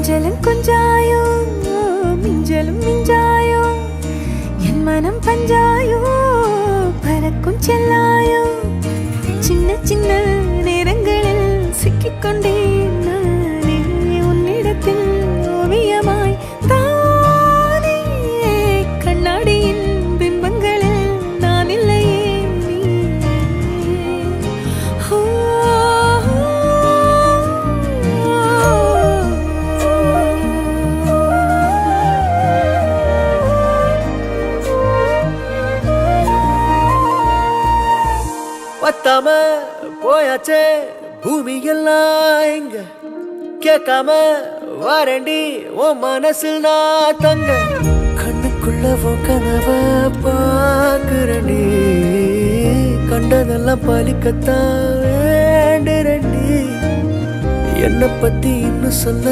கொஞ்சலும் கொஞ்சாயோ மிஞ்சலும் மிஞ்சாயோ என் மனம் பஞ்சாயோ பறக்கும் செல்லாயோ சின்ன சின்ன நேரங்களில் சிக்கிக்கொண்டேன் நானே உன்னிடத்தில் ஓவியமாய் தானே கண்ணாடியின் பிம்பங்களில் நான் இல்லையே பத்தாம போயாச்சே பூமி எல்லாம் இங்க கேட்காம வாரண்டி உன் மனசில் நான் தங்க கண்ணுக்குள்ள உன் கனவ பாக்குறண்டி கண்டதெல்லாம் பலிக்கத்தான் வேண்டுறண்டி என்னை பத்தி இன்னும் சொல்ல